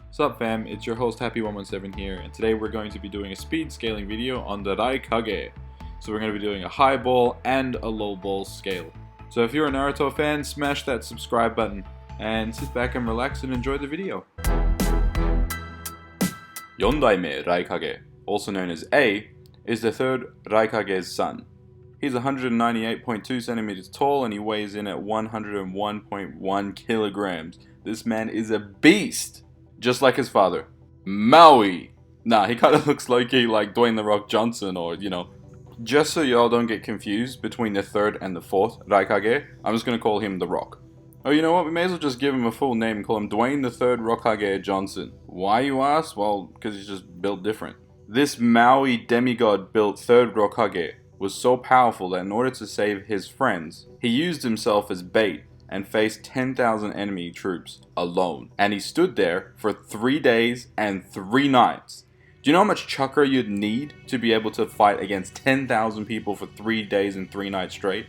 What's up fam, it's your host Happy117 here, and today we're going to be doing a speed scaling video on the Raikage. So we're going to be doing a high ball and a low ball scale. So if you're a Naruto fan, smash that subscribe button, and sit back and relax and enjoy the video. Yondaime Raikage, also known as A, is the third Raikage's son. He's 198.2 centimeters tall and he weighs in at 101.1 kilograms. This man is a beast! Just like his father, Maui. Nah, he kind of looks like Dwayne "The Rock" Johnson, or Just so y'all don't get confused between the third and the fourth Raikage, I'm just gonna call him The Rock. Oh, you know what? We may as well just give him a full name and call him Dwayne the Third Hokage Johnson. Why, you ask? Well, because he's just built different. This Maui demigod built third Hokage was so powerful that in order to save his friends, he used himself as bait and faced 10,000 enemy troops alone. And he stood there for 3 days and 3 nights. Do you know how much chakra you'd need to be able to fight against 10,000 people for 3 days and 3 nights straight?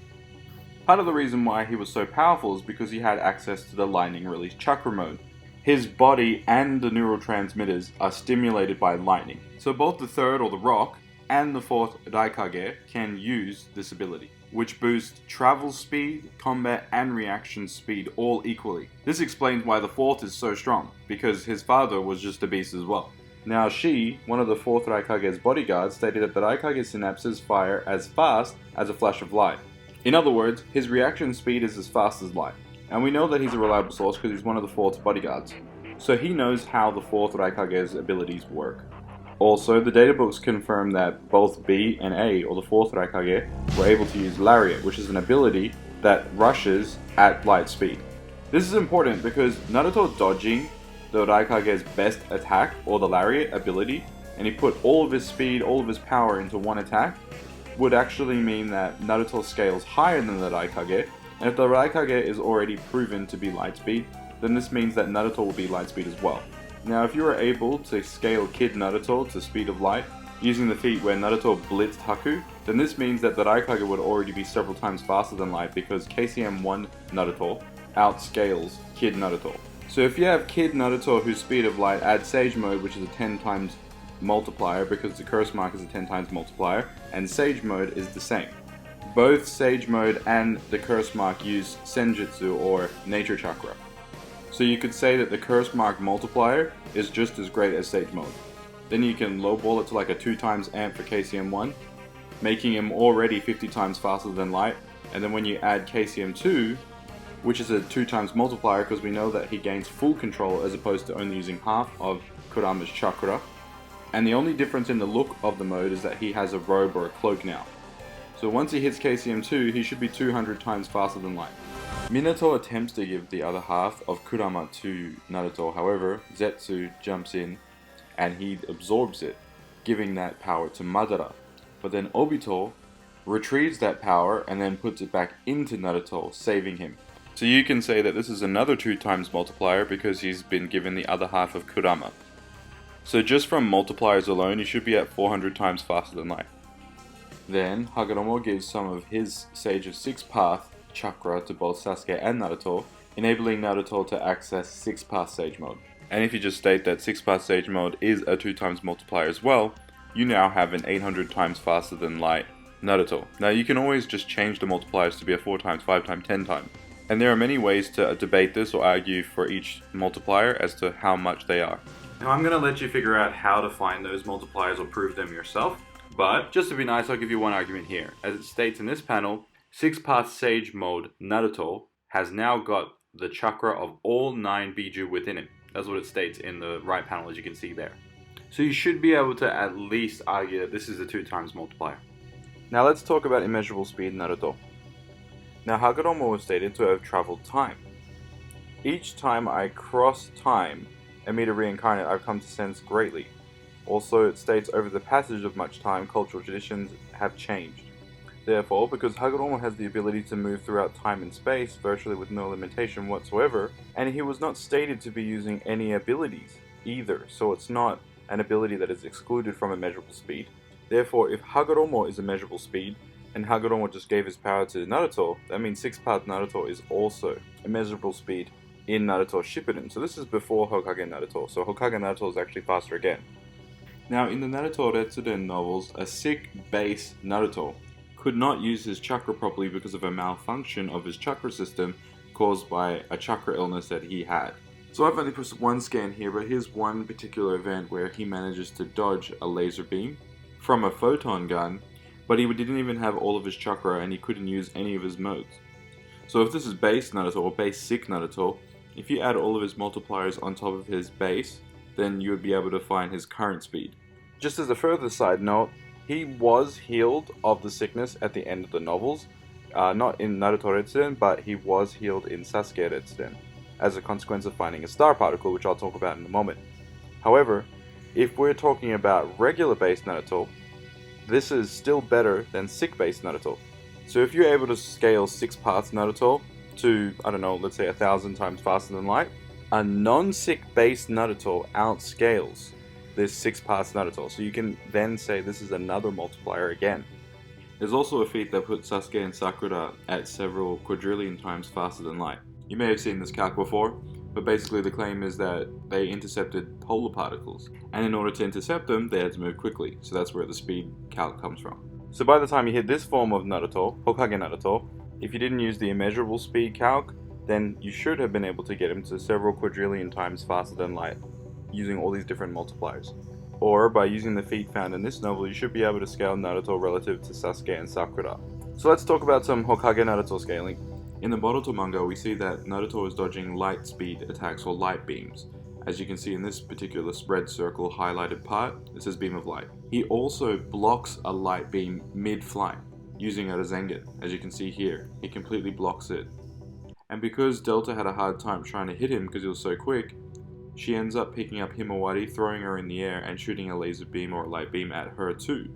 Part of the reason why he was so powerful is because he had access to the lightning release chakra mode. His body and the neurotransmitters are stimulated by lightning. So both the third, or the Rock, and the fourth Raikage can use this ability, which boosts travel speed, combat, and reaction speed all equally. This explains why the fourth is so strong, because his father was just a beast as well. Now she, one of the fourth Raikage's bodyguards, stated that the Raikage's synapses fire as fast as a flash of light. In other words, his reaction speed is as fast as light. And we know that he's a reliable source because he's one of the fourth's bodyguards. So he knows how the fourth Raikage's abilities work. Also, the databooks confirm that both B and A, or the fourth Raikage, were able to use Lariat, which is an ability that rushes at light speed. This is important because Naruto dodging the Raikage's best attack, or the Lariat ability, and he put all of his speed, all of his power into one attack, would actually mean that Naruto scales higher than the Raikage, and if the Raikage is already proven to be light speed, then this means that Naruto will be light speed as well. Now, if you were able to scale Kid Naruto to speed of light using the feat where Naruto blitzed Haku, then this means that the Raikage would already be several times faster than light because KCM1 Naruto outscales Kid Naruto. So if you have Kid Naruto whose speed of light, add Sage Mode, which is a 10 times multiplier because the curse mark is a 10 times multiplier, and Sage Mode is the same. Both Sage Mode and the curse mark use Senjutsu, or Nature Chakra. So you could say that the curse mark multiplier is just as great as Sage Mode. Then you can lowball it to like a 2 times amp for KCM1, making him already 50 times faster than light. And then when you add KCM2, which is a 2 times multiplier because we know that he gains full control as opposed to only using half of Kurama's chakra. And the only difference in the look of the mode is that he has a robe or a cloak now. So once he hits KCM2, he should be 200 times faster than light. Minato attempts to give the other half of Kurama to Naruto, however, Zetsu jumps in and he absorbs it, giving that power to Madara. But then Obito retrieves that power and then puts it back into Naruto, saving him. So you can say that this is another 2 times multiplier because he's been given the other half of Kurama. So just from multipliers alone, he should be at 400 times faster than light. Then Hagoromo gives some of his Sage of Six Path chakra to both Sasuke and Naruto, enabling Naruto to access 6 Path Sage Mode. And if you just state that 6 Path Sage Mode is a 2 times multiplier as well, you now have an 800 times faster than light Naruto. Now you can always just change the multipliers to be a 4 times, 5 times, 10 times. And there are many ways to debate this or argue for each multiplier as to how much they are. Now I'm going to let you figure out how to find those multipliers or prove them yourself, but just to be nice, I'll give you one argument here. As it states in this panel, 6 Path Sage Mode Naruto has now got the chakra of all 9 Biju within it. That's what it states in the right panel, as you can see there. So you should be able to at least argue that this is a 2 times multiplier. Now let's talk about Immeasurable Speed Naruto. Now Hagoromo was stated to have traveled time. Each time I cross time and meet a reincarnate, I've come to sense greatly. Also, it states over the passage of much time, cultural traditions have changed. Therefore, because Hagoromo has the ability to move throughout time and space virtually with no limitation whatsoever, and he was not stated to be using any abilities either, so it's not an ability that is excluded from Immeasurable Speed. Therefore, if Hagoromo is Immeasurable Speed, and Hagoromo just gave his power to Naruto, that means 6 Path Naruto is also Immeasurable Speed in Naruto Shippuden. So this is before Hokage Naruto. So Hokage Naruto is actually faster again. Now in the Naruto Retsuden novels, a sick base Naruto could not use his chakra properly because of a malfunction of his chakra system caused by a chakra illness that he had. So I've only put one scan here, but here's one particular event where he manages to dodge a laser beam from a photon gun, but he didn't even have all of his chakra and he couldn't use any of his modes. So if this is base Naruto or base sick Naruto, if you add all of his multipliers on top of his base, then you would be able to find his current speed. Just as a further side note, he was healed of the sickness at the end of the novels, not in Naruto Retsuden, but he was healed in Sasuke Retsuden, as a consequence of finding a star particle, which I'll talk about in a moment. However, if we're talking about regular base Naruto, this is still better than sick base Naruto. So if you're able to scale 6 paths Naruto to, I don't know, let's say 1,000 times faster than light, a non-sick base Naruto outscales this 6 paths Naruto. So you can then say this is another multiplier again. There's also a feat that puts Sasuke and Sakura at several quadrillion times faster than light. You may have seen this calc before, but basically the claim is that they intercepted polar particles, and in order to intercept them, they had to move quickly, so that's where the speed calc comes from. So by the time you hit this form of Naruto, Hokage Naruto, if you didn't use the immeasurable speed calc, then you should have been able to get him to several quadrillion times faster than light, using all these different multipliers. Or by using the feat found in this novel, you should be able to scale Naruto relative to Sasuke and Sakura. So let's talk about some Hokage Naruto scaling. In the Boruto manga, we see that Naruto is dodging light speed attacks or light beams. As you can see in this particular red circle highlighted part, this is beam of light. He also blocks a light beam mid-flight, using a Rasengan. As you can see here, he completely blocks it. And because Delta had a hard time trying to hit him because he was so quick, she ends up picking up Himawari, throwing her in the air and shooting a laser beam or a light beam at her too.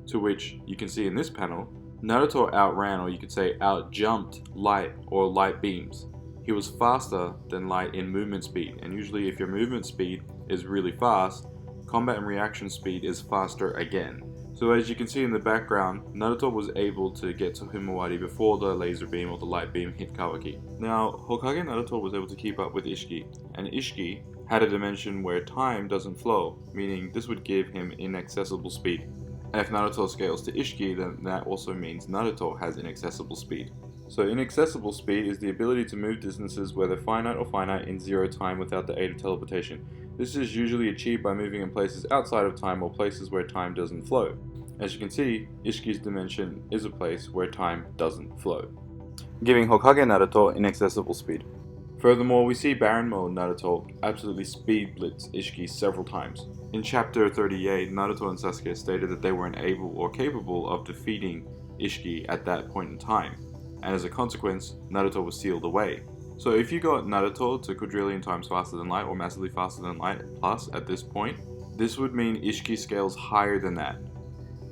To which you can see in this panel, Naruto outran, or you could say outjumped, light or light beams. He was faster than light in movement speed, and usually if your movement speed is really fast, combat and reaction speed is faster again. So as you can see in the background, Naruto was able to get to Himawari before the laser beam or the light beam hit Kawaki. Now, Hokage Naruto was able to keep up with Isshiki, and Isshiki had a dimension where time doesn't flow, meaning this would give him inaccessible speed. And if Naruto scales to Isshiki, then that also means Naruto has inaccessible speed. So inaccessible speed is the ability to move distances whether finite or finite in 0 time without the aid of teleportation. This is usually achieved by moving in places outside of time or places where time doesn't flow. As you can see, Isshiki's dimension is a place where time doesn't flow, giving Hokage Naruto inaccessible speed. Furthermore, we see Baron Mode Naruto absolutely speed blitz Isshiki several times. In chapter 38, Naruto and Sasuke stated that they weren't able or capable of defeating Isshiki at that point in time, and as a consequence, Naruto was sealed away. So if you got Naruto to quadrillion times faster than light or massively faster than light plus at this point, this would mean Isshiki scales higher than that.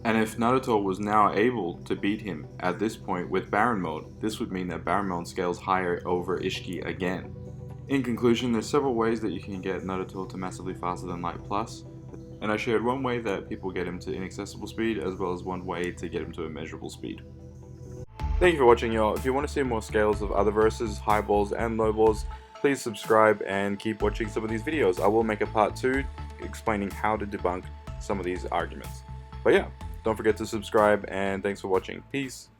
And if Naruto was now able to beat him at this point with Baron Mode, this would mean that Baron Mode scales higher over Isshiki again. In conclusion, there's several ways that you can get Naruto to massively faster than light plus, and I shared one way that people get him to inaccessible speed as well as one way to get him to immeasurable speed. Thank you for watching, y'all. If you want to see more scales of other verses, highballs and lowballs, please subscribe and keep watching some of these videos. I will make a part 2 explaining how to debunk some of these arguments. But yeah, don't forget to subscribe and thanks for watching. Peace.